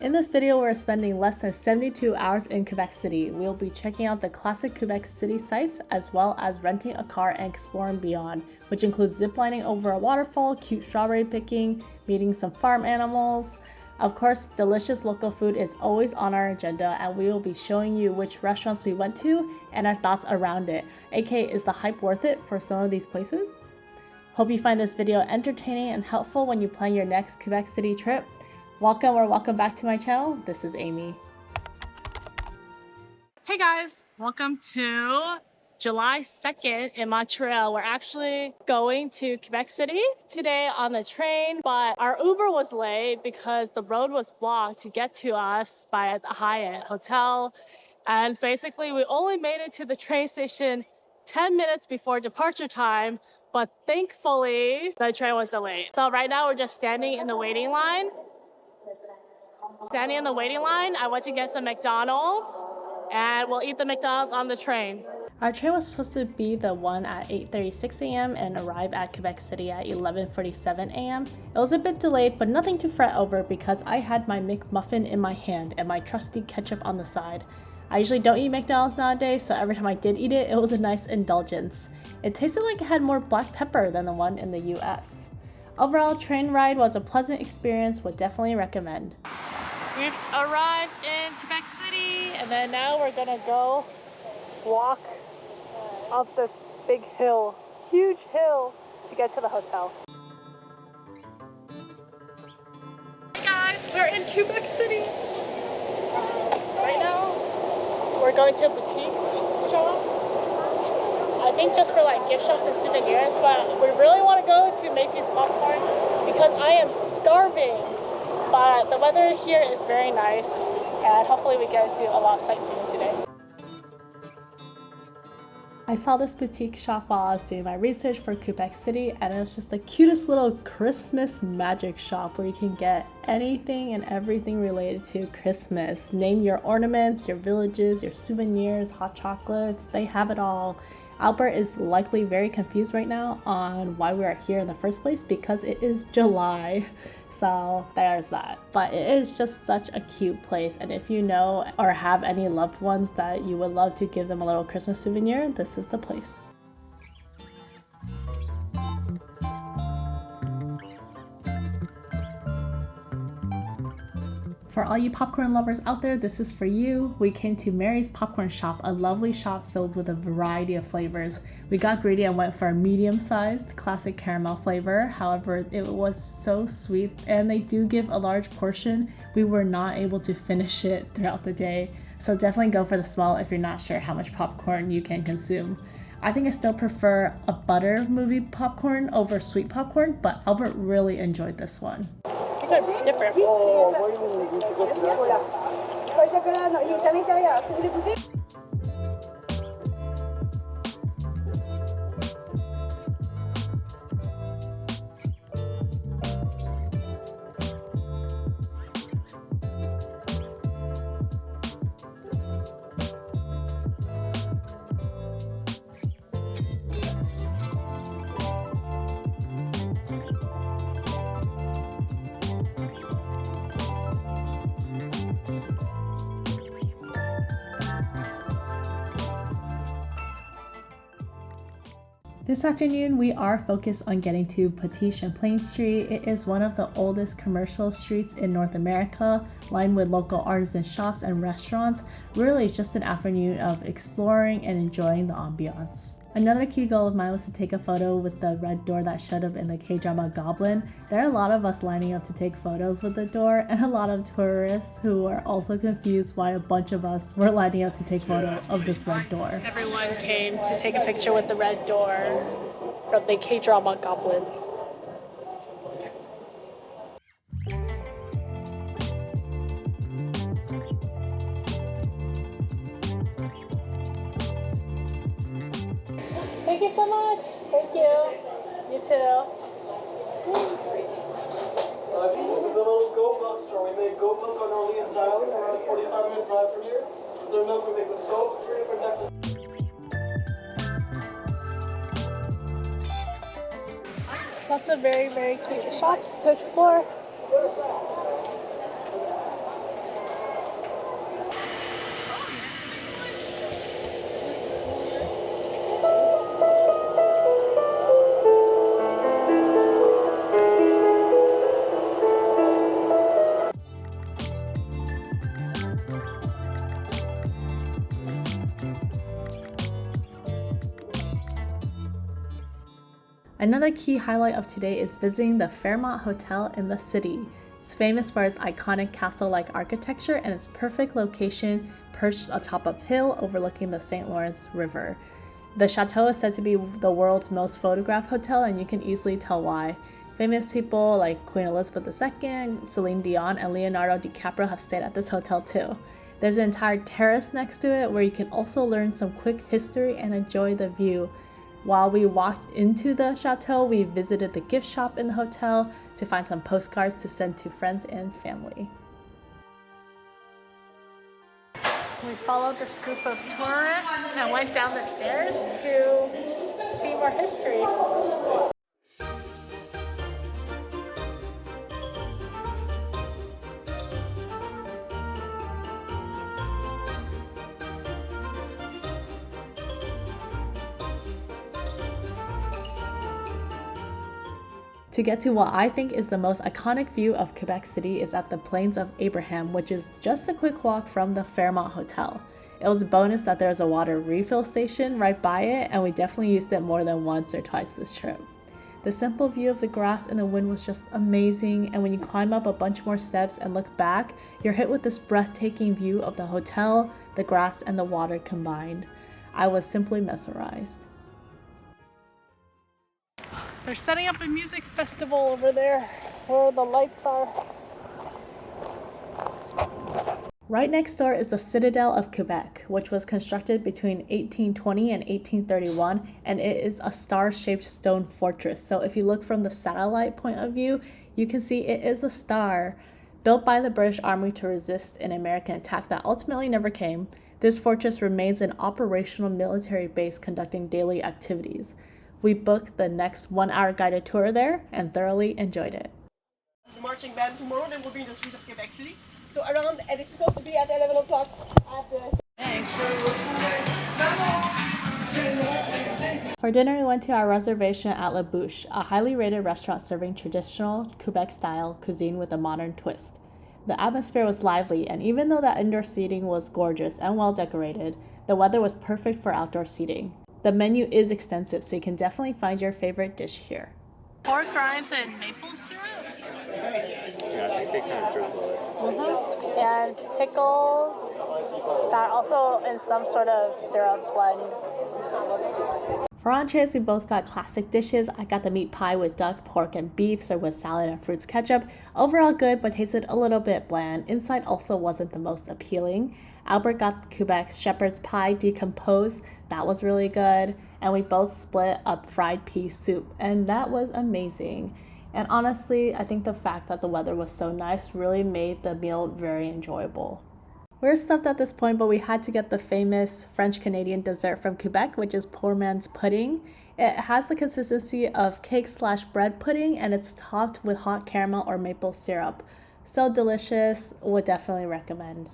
In this video, we're spending less than 72 hours in Quebec City. We'll be checking out the classic Quebec City sites as well as renting a car and exploring beyond, which includes ziplining over a waterfall, cute strawberry picking, meeting some farm animals. Of course, delicious local food is always on our agenda, and we will be showing you which restaurants we went to and our thoughts around it. aka, is the hype worth it for some of these places? Hope you find this video entertaining and helpful when you plan your next Quebec City trip. Welcome back to my channel. This is Amy. Hey guys, welcome to July 2nd in Montreal. We're actually going to Quebec City today on the train, but our Uber was late because the road was blocked to get to us by the Hyatt Hotel. And basically we only made it to the train station 10 minutes before departure time, but thankfully the train was delayed. So right now we're just standing in the waiting line. I went to get some McDonald's and we'll eat the McDonald's on the train. Our train was supposed to be the one at 8:36 a.m. and arrive at Quebec City at 11:47 a.m. It was a bit delayed, but nothing to fret over because I had my McMuffin in my hand and my trusty ketchup on the side. I usually don't eat McDonald's nowadays, so every time I did eat it, it was a nice indulgence. It tasted like it had more black pepper than the one in the US. Overall, train ride was a pleasant experience, would definitely recommend. We've arrived in Quebec City, and then now we're gonna go walk up this big hill, huge hill, to get to the hotel. Hey guys, we're in Quebec City. Right now, we're going to a boutique shop. I think just for like gift shops and souvenirs, but we really want to go to Macy's Popcorn because I am starving. But the weather here is very nice, and hopefully we get to do a lot of sightseeing today. I saw this boutique shop while I was doing my research for Quebec City, and it was just the cutest little Christmas magic shop where you can get anything and everything related to Christmas. Name your ornaments, your villages, your souvenirs, hot chocolates, they have it all. Albert is likely very confused right now on why we are here in the first place because it is July. So there's that. But it is just such a cute place, and if you know or have any loved ones that you would love to give them a little Christmas souvenir, this is the place. For all you popcorn lovers out there, this is for you. We came to Mary's Popcorn Shop, a lovely shop filled with a variety of flavors. We got greedy and went for a medium-sized classic caramel flavor. However, it was so sweet, and they do give a large portion. We were not able to finish it throughout the day, so definitely go for the small if you're not sure how much popcorn you can consume. I think I still prefer a butter movie popcorn over sweet popcorn, but Albert really enjoyed this one. Different. This afternoon, we are focused on getting to Petit-Champlain Street. It is one of the oldest commercial streets in North America, lined with local artisan shops and restaurants. Really, it's just an afternoon of exploring and enjoying the ambiance. Another key goal of mine was to take a photo with the red door that showed up in the K-drama Goblin. There are a lot of us lining up to take photos with the door, and a lot of tourists who are also confused why a bunch of us were lining up to take photo of this red door. Everyone came to take a picture with the red door from the K-drama Goblin. Thank you so much. Thank you. You too. This is the little goat milk store. We make goat milk on Orléans Island. We're on a 45-minute drive from here. Their milk we make with soap, purely protected. Lots of very, very cute shops to explore. Another key highlight of today is visiting the Fairmont Hotel in the city. It's famous for its iconic castle-like architecture and its perfect location perched atop a hill overlooking the St. Lawrence River. The chateau is said to be the world's most photographed hotel, and you can easily tell why. Famous people like Queen Elizabeth II, Celine Dion, and Leonardo DiCaprio have stayed at this hotel too. There's an entire terrace next to it where you can also learn some quick history and enjoy the view. While we walked into the chateau, we visited the gift shop in the hotel to find some postcards to send to friends and family. We followed this group of tourists and went down the stairs to see more history. To get to what I think is the most iconic view of Quebec City is at the Plains of Abraham, which is just a quick walk from the Fairmont Hotel. It was a bonus that there's a water refill station right by it, and we definitely used it more than once or twice this trip. The simple view of the grass and the wind was just amazing, and when you climb up a bunch more steps and look back, you're hit with this breathtaking view of the hotel, the grass, and the water combined. I was simply mesmerized. They're setting up a music festival over there where the lights are. Right next door is the Citadelle of Quebec, which was constructed between 1820 and 1831, and it is a star-shaped stone fortress. So if you look from the satellite point of view, you can see it is a star. Built by the British Army to resist an American attack that ultimately never came, this fortress remains an operational military base conducting daily activities. We booked the next 1-hour guided tour there and thoroughly enjoyed it. The marching band tomorrow, then we'll be in the street of Quebec City. So around, and it's supposed to be at 11 o'clock at the... For dinner, we went to our reservation at La Buche, a highly rated restaurant serving traditional Quebec-style cuisine with a modern twist. The atmosphere was lively, and even though the indoor seating was gorgeous and well decorated, the weather was perfect for outdoor seating. The menu is extensive, so you can definitely find your favorite dish here. Pork rinds and maple syrup? Yeah, I think they kind of drizzle it. And pickles that are also in some sort of syrup blend. For entrees, we both got classic dishes. I got the meat pie with duck, pork, and beef served with salad and fruits ketchup. Overall good, but tasted a little bit bland. Inside also wasn't the most appealing. Albert got Quebec's shepherd's pie decomposed. That was really good. And we both split up fried pea soup, and that was amazing. And honestly, I think the fact that the weather was so nice really made the meal very enjoyable. We're stuffed at this point, but we had to get the famous French-Canadian dessert from Quebec, which is poor man's pudding. It has the consistency of cake/bread pudding, and it's topped with hot caramel or maple syrup. So delicious, would definitely recommend.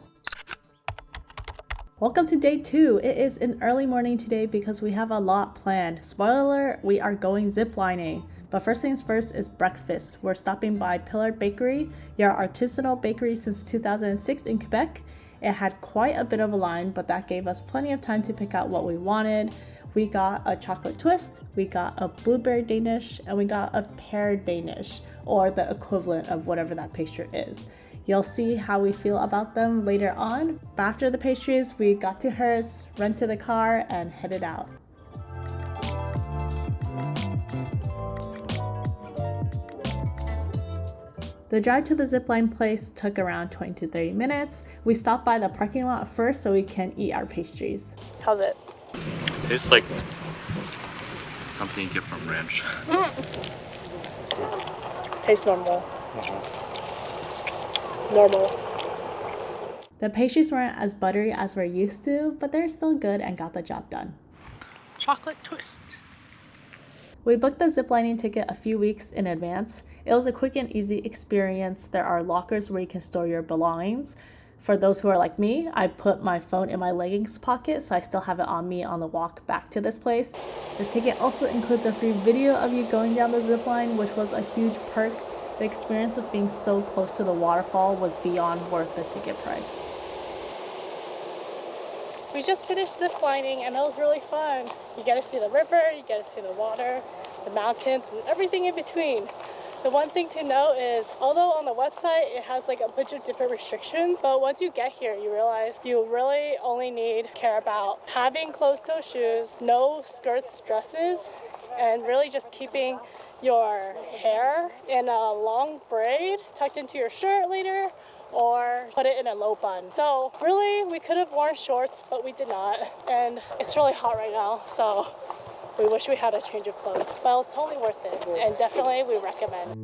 Welcome to day 2. It is an early morning today because we have a lot planned. Spoiler alert, we are going ziplining. But first things first is breakfast. We're stopping by Paillard Bakery, your artisanal bakery since 2006 in Quebec. It had quite a bit of a line, but that gave us plenty of time to pick out what we wanted. We got a chocolate twist, we got a blueberry Danish, and we got a pear Danish, or the equivalent of whatever that pastry is. You'll see how we feel about them later on. But after the pastries, we got to HOURS, rented the car, and headed out. The drive to the zipline place took around 20 to 30 minutes. We stopped by the parking lot first so we can eat our pastries. How's it? Tastes like something you get from ranch. Tastes normal. Normal. The pastries weren't as buttery as we're used to, but they're still good and got the job done. Chocolate twist. We booked the ziplining ticket a few weeks in advance. It was a quick and easy experience. There are lockers where you can store your belongings. For those who are like me, I put my phone in my leggings pocket, so I still have it on me on the walk back to this place. The ticket also includes a free video of you going down the zipline, which was a huge perk. The experience of being so close to the waterfall was beyond worth the ticket price. We just finished ziplining and it was really fun. You get to see the river, you get to see the water. the mountains, and everything in between. The one thing to note is, although on the website it has like a bunch of different restrictions, but once you get here, you realize you really only need to care about having closed-toe shoes, no skirts, dresses, and really just keeping your hair in a long braid tucked into your shirt later, or put it in a low bun. So really, we could have worn shorts, but we did not. And it's really hot right now, so we wish we had a change of clothes. But it was totally worth it, and definitely we recommend.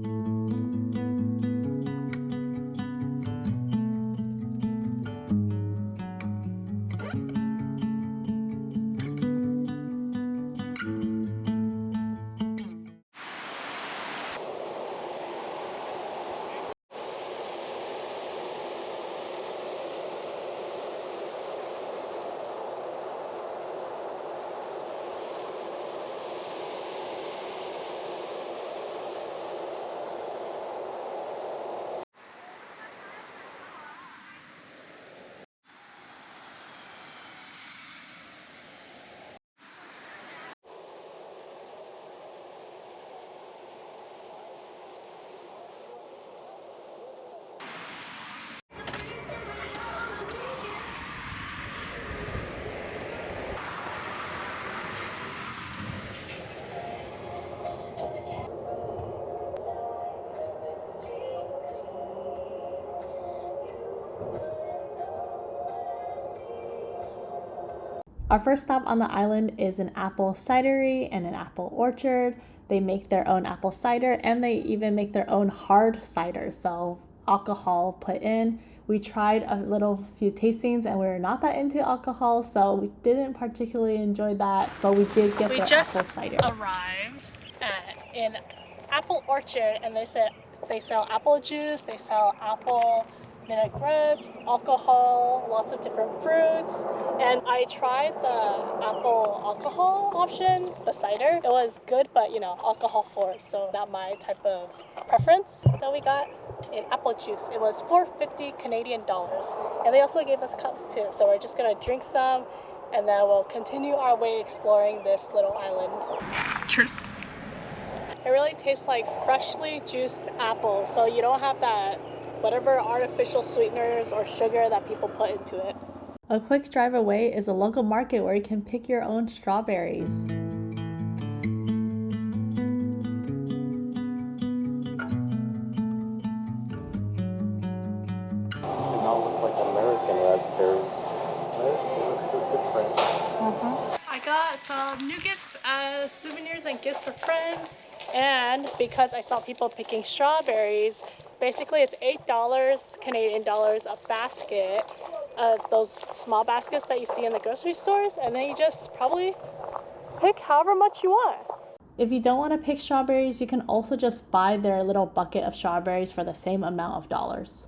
Our first stop on the island is an apple cidery and an apple orchard. They make their own apple cider, and they even make their own hard cider, so alcohol put in. We tried a few tastings and we were not that into alcohol, so we didn't particularly enjoy that, but we did get their apple cider. We just arrived in apple orchard, and they sell apple juice, they sell apple vinaigrettes, alcohol, lots of different fruits, and I tried the apple alcohol option, the cider. It was good, but you know, alcohol forced, so not my type of preference. So we got an apple juice. It was $4.50 Canadian dollars, and they also gave us cups too. So we're just gonna drink some, and then we'll continue our way exploring this little island. Cheers. It really tastes like freshly juiced apple, so you don't have that whatever artificial sweeteners or sugar that people put into it. A quick drive away is a local market where you can pick your own strawberries. It does not look like American raspberries. It looks so different. I got some nougats as souvenirs and gifts for friends, and because I saw people picking strawberries, basically it's $8 Canadian dollars a basket, those small baskets that you see in the grocery stores, and then you just probably pick however much you want. If you don't want to pick strawberries, you can also just buy their little bucket of strawberries for the same amount of dollars.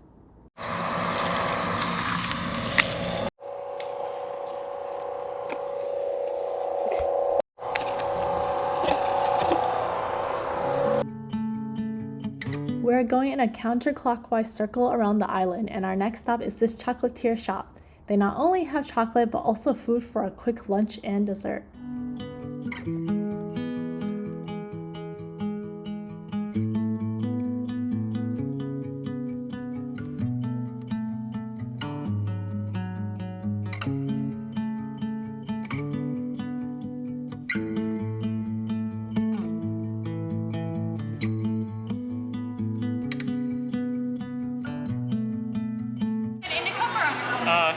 We're going in a counterclockwise circle around the island, and our next stop is this chocolatier shop. They not only have chocolate, but also food for a quick lunch and dessert.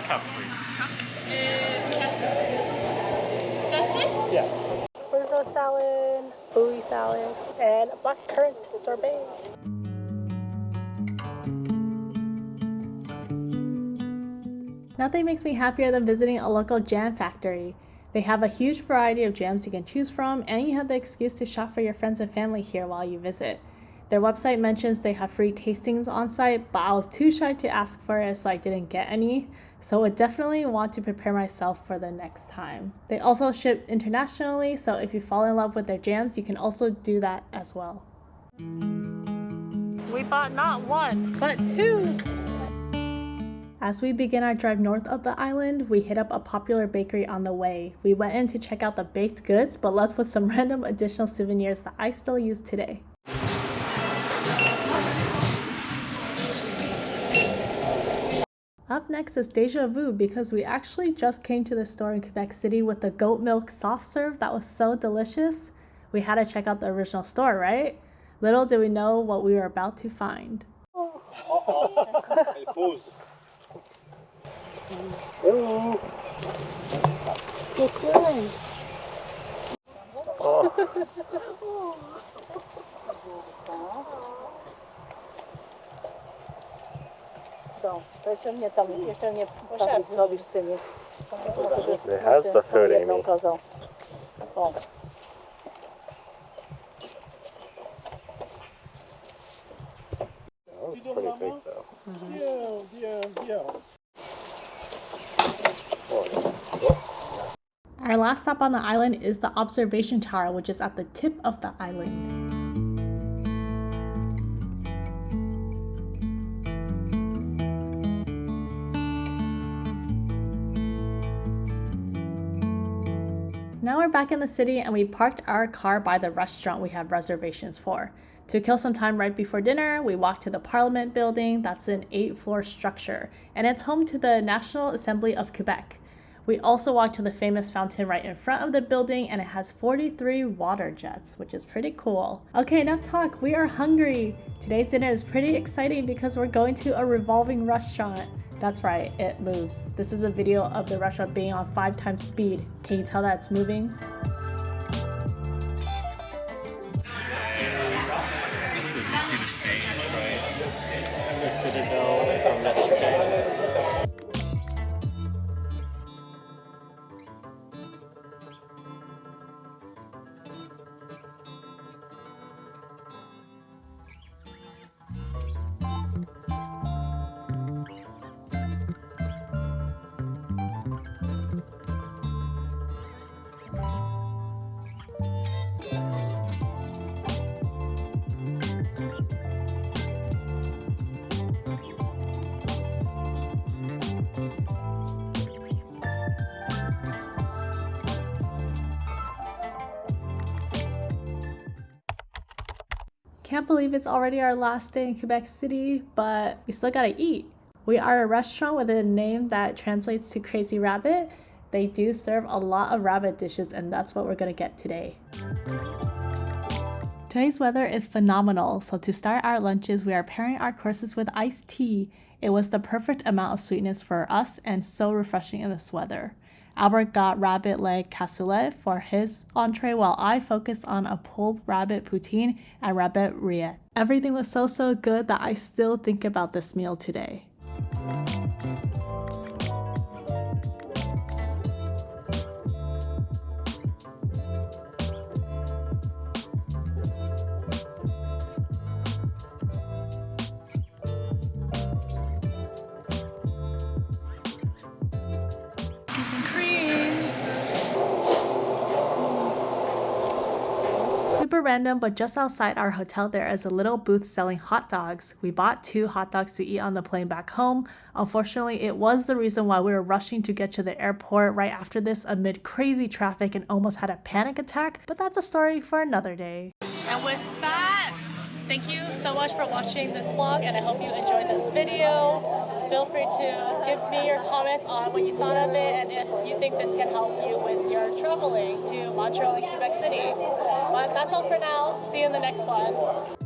Cup, please. That's it? Yeah. Burrito salad, bluey salad, and blackcurrant sorbet. Nothing makes me happier than visiting a local jam factory. They have a huge variety of jams you can choose from, and you have the excuse to shop for your friends and family here while you visit. Their website mentions they have free tastings on site, but I was too shy to ask for it, so I didn't get any. So I definitely want to prepare myself for the next time. They also ship internationally, so if you fall in love with their jams, you can also do that as well. We bought not one, but two! As we begin our drive north of the island, we hit up a popular bakery on the way. We went in to check out the baked goods, but left with some random additional souvenirs that I still use today. Up next is deja vu because we actually just came to the store in Quebec City with the goat milk soft serve that was so delicious. We had to check out the original store, right? Little did we know what we were about to find. Hello. It has the food, Amy. That was pretty big though. Our last stop on the island is the observation tower, which is at the tip of the island. Now we're back in the city and we parked our car by the restaurant we have reservations for. To kill some time right before dinner, we walked to the Parliament building. That's an 8-floor structure, and it's home to the National Assembly of Quebec. We also walked to the famous fountain right in front of the building, and it has 43 water jets, which is pretty cool. Okay, enough talk, we are hungry. Today's dinner is pretty exciting because we're going to a revolving restaurant. That's right, it moves. This is a video of the restaurant being on 5 times speed. Can you tell that it's moving? See the stage, right? The Citadel from yesterday. Can't believe it's already our last day in Quebec City, but we still gotta eat. We are a restaurant with a name that translates to Crazy Rabbit. They do serve a lot of rabbit dishes, and that's what we're gonna get today. Today's weather is phenomenal, so to start our lunches, we are pairing our courses with iced tea. It was the perfect amount of sweetness for us and so refreshing in this weather. Albert got rabbit leg cassoulet for his entree, while I focused on a pulled rabbit poutine and rabbit rillette. Everything was so good that I still think about this meal today. Super random, but just outside our hotel there is a little booth selling hot dogs. We bought 2 hot dogs to eat on the plane back home. Unfortunately, it was the reason why we were rushing to get to the airport right after this amid crazy traffic and almost had a panic attack, but that's a story for another day. And with that, thank you so much for watching this vlog, and I hope you enjoyed this video. Feel free to give me your comments on what you thought of it and if you think this can help you with your traveling to Montreal and Quebec City. But that's all for now. See you in the next one.